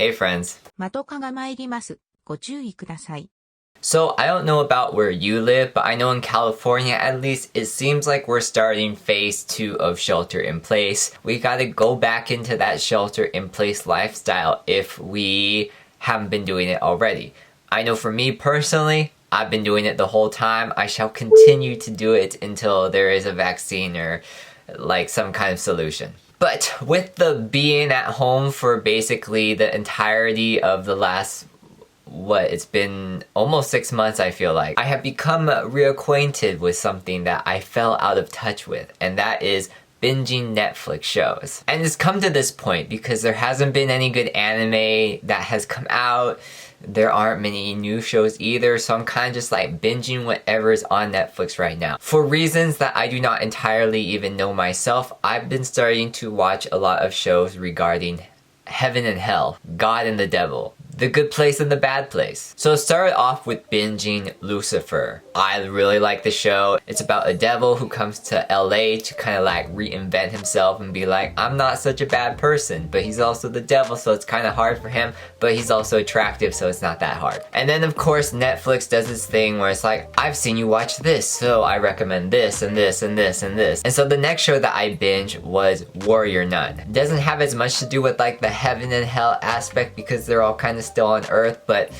Hey friends. マトカが参ります。ご注意ください。So I don't know about where you live, but I know in California at least, it seems like we're starting phase 2 of shelter in place. We gotta go back into that shelter in place lifestyle if we haven't been doing it already. I know for me personally, I've been doing it the whole time. I shall continue to do it until there is a vaccine or like some kind of solution. But with the being at home for basically the entirety of the last it's been almost 6 months, I feel like. I have become reacquainted with something that I fell out of touch with, and that is binging Netflix shows. And it's come to this point because there hasn't been any good anime that has come out. There aren't many new shows either, so I'm kind of just like binging whatever is on Netflix right now. For reasons that I do not entirely even know myself, I've been starting to watch a lot of shows regarding heaven and hell, God and the devil, the good place and the bad place. So it started off with binging Lucifer. I really like the show. It's about a devil who comes to LA to kind of like reinvent himself and be like, I'm not such a bad person, but he's also the devil, so it's kind of hard for him, but he's also attractive, so it's not that hard. And then of course Netflix does this thing where it's like, I've seen you watch this, so I recommend this and this and this and this. And so the next show that I binged was Warrior Nun. It doesn't have as much to do with like the heaven and hell aspect because they're all kind of still on Earth, but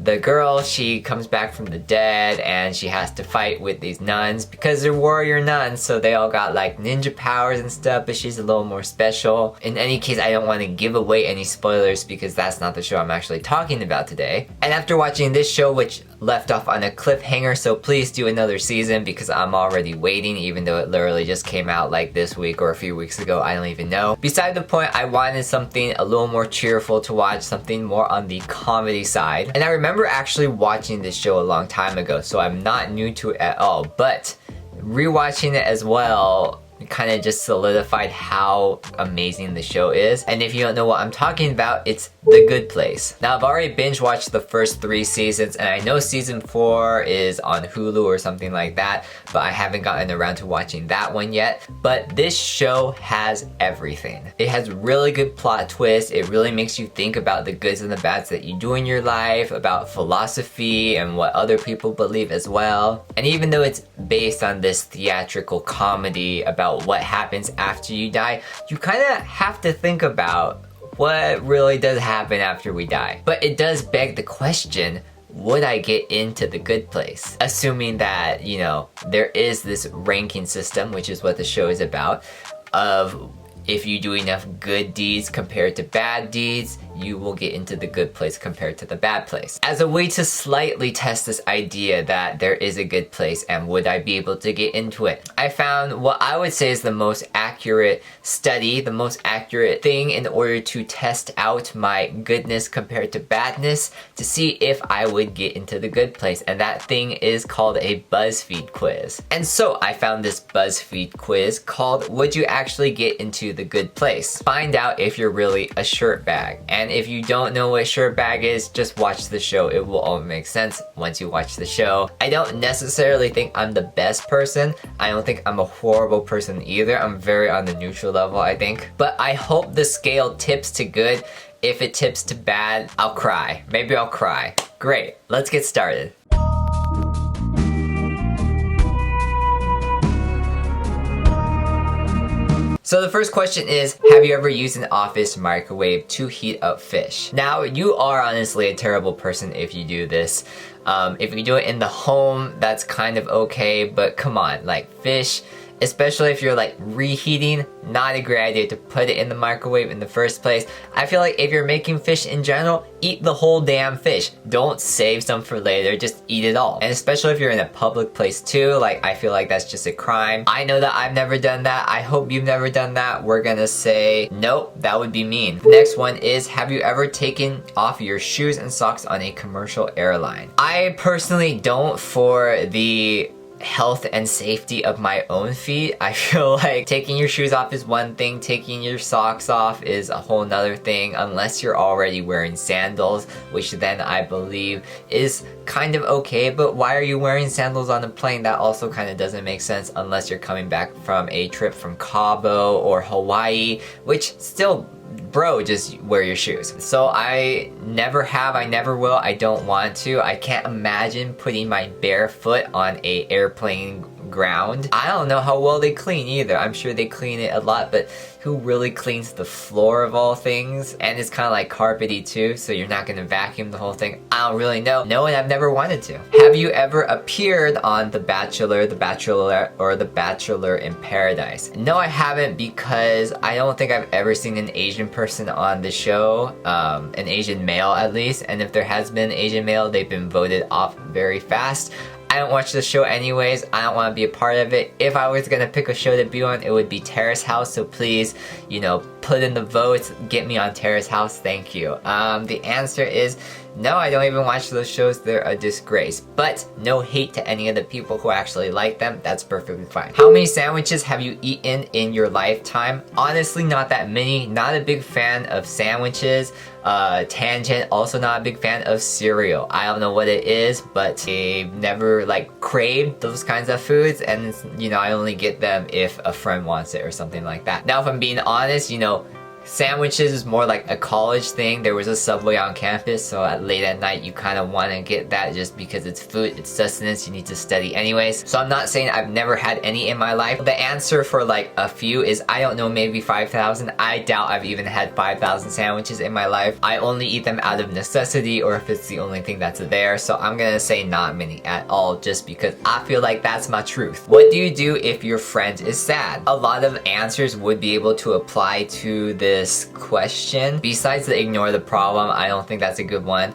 the girl, she comes back from the dead and she has to fight with these nuns because they're warrior nuns, so they all got like ninja powers and stuff, but she's a little more special. In any case, I don't want to give away any spoilers because that's not the show I'm actually talking about today. And after watching this show, which left off on a cliffhanger, so please do another season because I'm already waiting, even though it literally just came out like this week or a few weeks ago, I don't even know. Beside the point, I wanted something a little more cheerful to watch, something more on the comedy side. And I remember actually watching this show a long time ago, so I'm not new to it at all, but rewatching it as well kind of just solidified how amazing the show is. And if you don't know what I'm talking about, it's The Good Place. Now I've already binge watched the first 3 seasons, and I know season 4 is on Hulu or something like that, but I haven't gotten around to watching that one yet. But this show has everything. It has really good plot twists. It really makes you think about the goods and the bads that you do in your life, about philosophy and what other people believe as well. And even though it's based on this theatrical comedy about what happens after you die, you kind of have to think about what really does happen after we die. But it does beg the question, would I get into the good place? Assuming that, you know, there is this ranking system, which is what the show is about, of if you do enough good deeds compared to bad deeds, you will get into the good place compared to the bad place. As a way to slightly test this idea that there is a good place and would I be able to get into it, I found what I would say is the most accurate study, the most accurate thing in order to test out my goodness compared to badness to see if I would get into the good place, and that thing is called a BuzzFeed quiz. And so I found this BuzzFeed quiz called Would You Actually Get Into the Good Place? Find out if you're really a shirtbag. And if you don't know what shirtbag is, just watch the show. It will all make sense once you watch the show. I don't necessarily think I'm the best person. I don't think I'm a horrible person either. I'm very on the neutral level, I think. But I hope the scale tips to good. If it tips to bad, I'll cry. Maybe I'll cry. Great, let's get started. So the first question is, have you ever used an office microwave to heat up fish? Now, you are honestly a terrible person if you do this. If you do it in the home, that's kind of okay, but come on, like fish, especially if you're like reheating, not a great idea to put it in the microwave in the first place. I feel like if you're making fish in general, eat the whole damn fish. Don't save some for later, just eat it all. And especially if you're in a public place too, like I feel like that's just a crime. I know that I've never done that. I hope you've never done that. We're gonna say, nope, that would be mean. The next one is, have you ever taken off your shoes and socks on a commercial airline? I personally don't, for the health and safety of my own feet. I feel like taking your shoes off is one thing, taking your socks off is a whole nother thing, unless you're already wearing sandals, which then I believe is kind of okay. But why are you wearing sandals on a plane? That also kind of doesn't make sense unless you're coming back from a trip from Cabo or Hawaii, which still bro, just wear your shoes. So I never have, I never will, I don't want to. I can't imagine putting my bare foot on a airplane ground. I don't know how well they clean either. I'm sure they clean it a lot, but who really cleans the floor of all things? And it's kind of like carpety too, so you're not gonna vacuum the whole thing. I don't really know. No, and I've never wanted to. Have you ever appeared on The Bachelor, The Bachelorette, or The Bachelor in Paradise? No, I haven't, because I don't think I've ever seen an Asian person on the show, an Asian male at least, and if there has been an Asian male, they've been voted off very fast. I don't watch the show anyways. I don't want to be a part of it. If I was gonna pick a show to be on, it would be Terrace House. So please, you know, put in the votes. Get me on Terrace House. Thank you. The answer is no, I don't even watch those shows. They're a disgrace. But no hate to any of the people who actually like them. That's perfectly fine. How many sandwiches have you eaten in your lifetime? Honestly, not that many. Not a big fan of sandwiches. Tangent, also not a big fan of cereal. I don't know what it is, but I've never like craved those kinds of foods, and you know, I only get them if a friend wants it or something like that. Now, if I'm being honest, you know, sandwiches is more like a college thing. There was a Subway on campus, so late at night you kind of want to get that just because it's food, it's sustenance, you need to study anyways. So I'm not saying I've never had any in my life. The answer for like a few is, I don't know, maybe 5,000. I doubt I've even had 5,000 sandwiches in my life. I only eat them out of necessity or if it's the only thing that's there. So I'm gonna say not many at all, just because I feel like that's my truth. What do you do if your friend is sad? A lot of answers would be able to apply to this question. Besides the ignore the problem, I don't think that's a good one.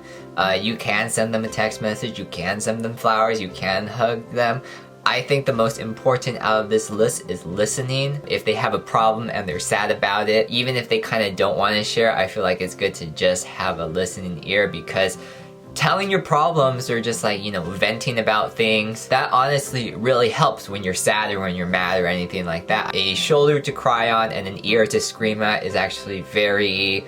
You can send them a text message, you can send them flowers, you can hug them. I think the most important out of this list is listening. If they have a problem and they're sad about it, even if they kind of don't want to share, I feel like it's good to just have a listening ear, because telling your problems or just like, you know, venting about things, that honestly really helps when you're sad or when you're mad or anything like that. A shoulder to cry on and an ear to scream at is actually very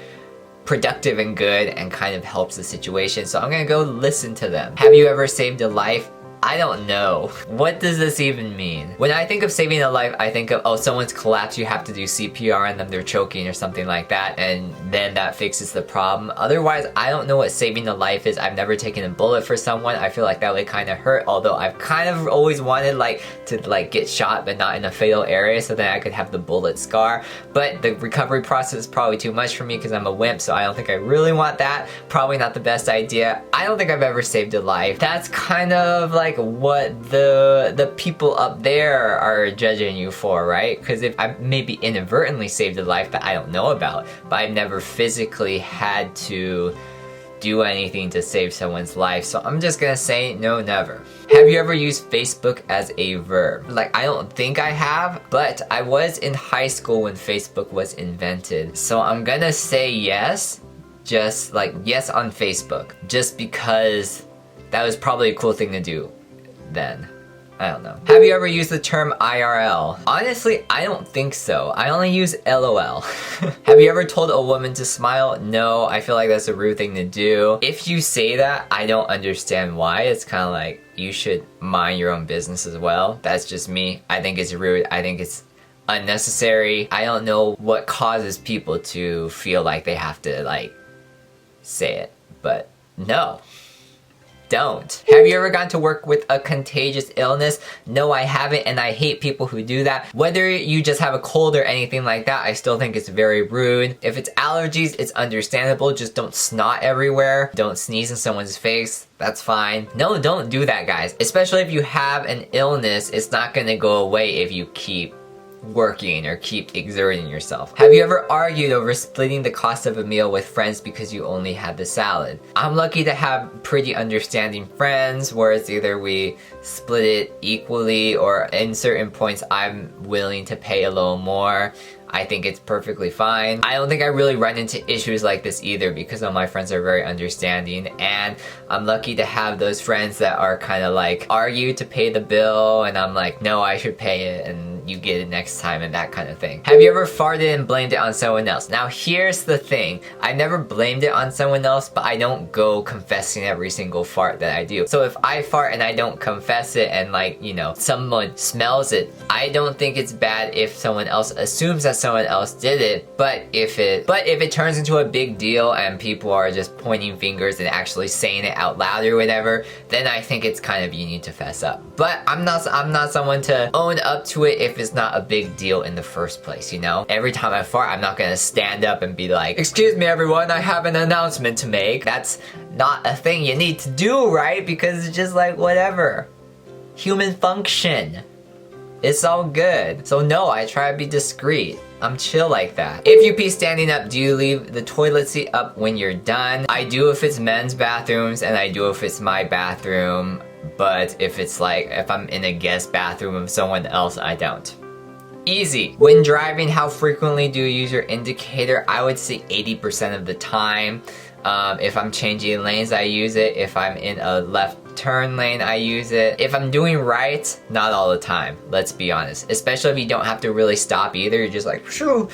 productive and good and kind of helps the situation. So I'm gonna go listen to them. Have you ever saved a life? I don't know. What does this even mean? When I think of saving a life, I think of, oh, someone's collapsed, you have to do CPR on them, they're choking or something like that, and then that fixes the problem. Otherwise, I don't know what saving a life is. I've never taken a bullet for someone. I feel like that would kind of hurt, although I've kind of always wanted to get shot, but not in a fatal area, so then I could have the bullet scar. But the recovery process is probably too much for me because I'm a wimp, so I don't think I really want that. Probably not the best idea. I don't think I've ever saved a life. That's kind of like what the people up there are judging you for, right? Because if I maybe inadvertently saved a life that I don't know about, but I've never physically had to do anything to save someone's life, so I'm just gonna say no, never. Have you ever used Facebook as a verb? Like, I don't think I have, but I was in high school when Facebook was invented, so I'm gonna say yes. Just like yes on Facebook, just because that was probably a cool thing to do then. I don't know. Have you ever used the term IRL? Honestly, I don't think so. I only use LOL. Have you ever told a woman to smile? No, I feel like that's a rude thing to do. If you say that, I don't understand why. It's kind of like, you should mind your own business as well. That's just me. I think it's rude. I think it's unnecessary. I don't know what causes people to feel like they have to like say it, but no. Don't. Have you ever gone to work with a contagious illness? No, I haven't, and I hate people who do that. Whether you just have a cold or anything like that, I still think it's very rude. If it's allergies, it's understandable. Just don't snot everywhere. Don't sneeze in someone's face. That's fine. No, don't do that, guys. Especially if you have an illness, it's not gonna go away if you keep working or keep exerting yourself. Have you ever argued over splitting the cost of a meal with friends because you only had the salad? I'm lucky to have pretty understanding friends where it's either we split it equally or in certain points I'm willing to pay a little more. I think it's perfectly fine. I don't think I really run into issues like this either because all my friends are very understanding, and I'm lucky to have those friends that are kind of like argue to pay the bill and I'm like, no, I should pay it, and you get it next time and that kind of thing. Have you ever farted and blamed it on someone else? Now here's the thing, I never blamed it on someone else, but I don't go confessing every single fart that I do. So if I fart and I don't confess it and like, you know, someone smells it, I don't think it's bad if someone else assumes that someone else did it, but if it turns into a big deal and people are just pointing fingers and actually saying it out loud or whatever, then I think it's kind of, you need to fess up. But I'm not someone to own up to it if it's not a big deal in the first place, you know? Every time I fart, I'm not gonna stand up and be like, excuse me everyone, I have an announcement to make. That's not a thing you need to do, right? Because it's just like, whatever. Human function. It's all good. So no, I try to be discreet. I'm chill like that. If you pee standing up, do you leave the toilet seat up when you're done? I do if it's men's bathrooms, and I do if it's my bathroom. But if it's like, if I'm in a guest bathroom of someone else, I don't. Easy. When driving, how frequently do you use your indicator? I would say 80% of the time. If I'm changing lanes, I use it. If I'm in a left turn lane, I use it. If I'm doing right, not all the time, let's be honest. Especially if you don't have to really stop either, you're just like, shoo,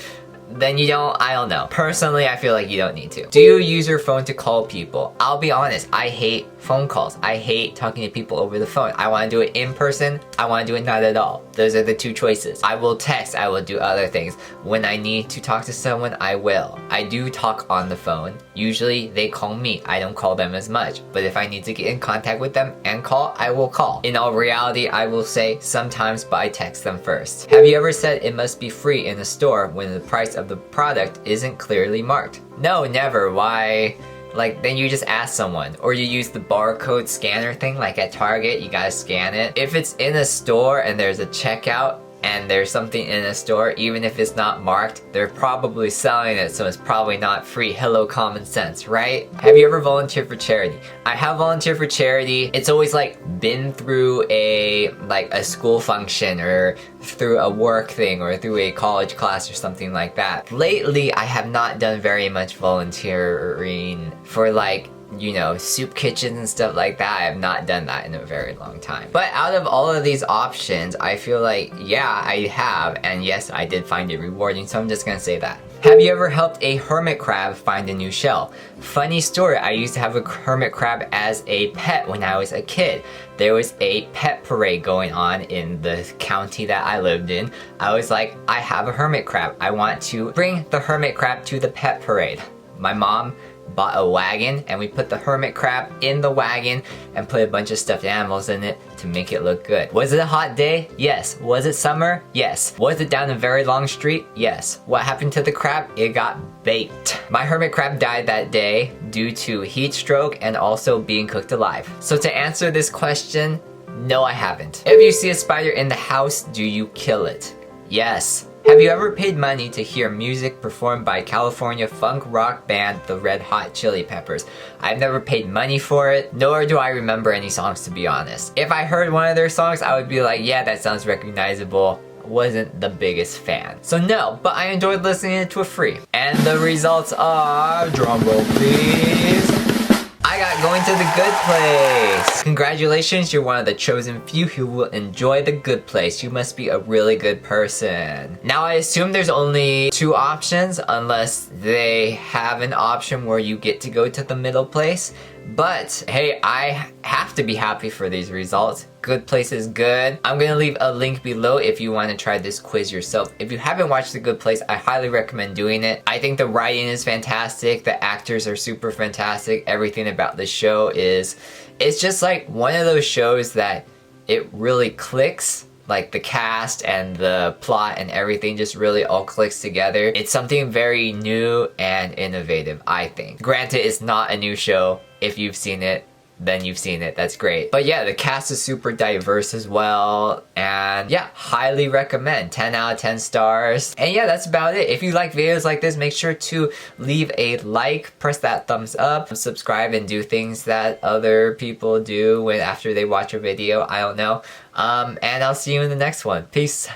then you don't, I don't know. Personally, I feel like you don't need to. Do you use your phone to call people? I'll be honest, I hate phone calls. I hate talking to people over the phone. I want to do it in person. I want to do it not at all. Those are the two choices. I will text. I will do other things. When I need to talk to someone, I will. I do talk on the phone. Usually they call me. I don't call them as much. But if I need to get in contact with them and call, I will call. In all reality, I will say sometimes, but I text them first. Have you ever said it must be free in a store when the price of the product isn't clearly marked? No, never. Why? Like, then you just ask someone, or you use the barcode scanner thing, like at Target, you gotta scan it. If it's in a store and there's a checkout and there's something in a store, even if it's not marked, they're probably selling it, so it's probably not free. Hello, common sense, right? Have you ever volunteered for charity? I have volunteered for charity. It's always like been through a school function or through a work thing or through a college class or something like that. Lately, I have not done very much volunteering for like, you know, soup kitchens and stuff like that. I have not done that in a very long time. But out of all of these options, I feel like, yeah, I have, and yes, I did find it rewarding, so I'm just gonna say that. Have you ever helped a hermit crab find a new shell? Funny story, I used to have a hermit crab as a pet when I was a kid. There was a pet parade going on in the county that I lived in. I was like, I have a hermit crab. I want to bring the hermit crab to the pet parade. My mom bought a wagon and we put the hermit crab in the wagon and put a bunch of stuffed animals in it to make it look good. Was it a hot day? Yes. Was it summer? Yes. Was it down a very long street? Yes. What happened to the crab? It got baked. My hermit crab died that day due to heat stroke and also being cooked alive. So to answer this question, no, I haven't. If you see a spider in the house, do you kill it? Yes. Have you ever paid money to hear music performed by California funk rock band The Red Hot Chili Peppers? I've never paid money for it, nor do I remember any songs, to be honest. If I heard one of their songs, I would be like, yeah, that sounds recognizable. Wasn't the biggest fan. So no, but I enjoyed listening to it free. And the results are, drumroll please, I got Going to the Good Place. Congratulations, you're one of the chosen few who will enjoy the good place. You must be a really good person. Now I assume there's only 2 options unless they have an option where you get to go to the middle place. But hey, I have to be happy for these results. Good Place is good. I'm gonna leave a link below if you want to try this quiz yourself. If you haven't watched The Good Place, I highly recommend doing it. I think the writing is fantastic. The actors are super fantastic. Everything about the show is, it's just like one of those shows that it really clicks. Like the cast and the plot and everything just really all clicks together. It's something very new and innovative, I think. Granted, it's not a new show. If you've seen it, then you've seen it. That's great. But yeah, the cast is super diverse as well. And yeah, highly recommend. 10 out of 10 stars. And yeah, that's about it. If you like videos like this, make sure to leave a like, press that thumbs up, subscribe, and do things that other people do after they watch a video. I don't know. And I'll see you in the next one. Peace.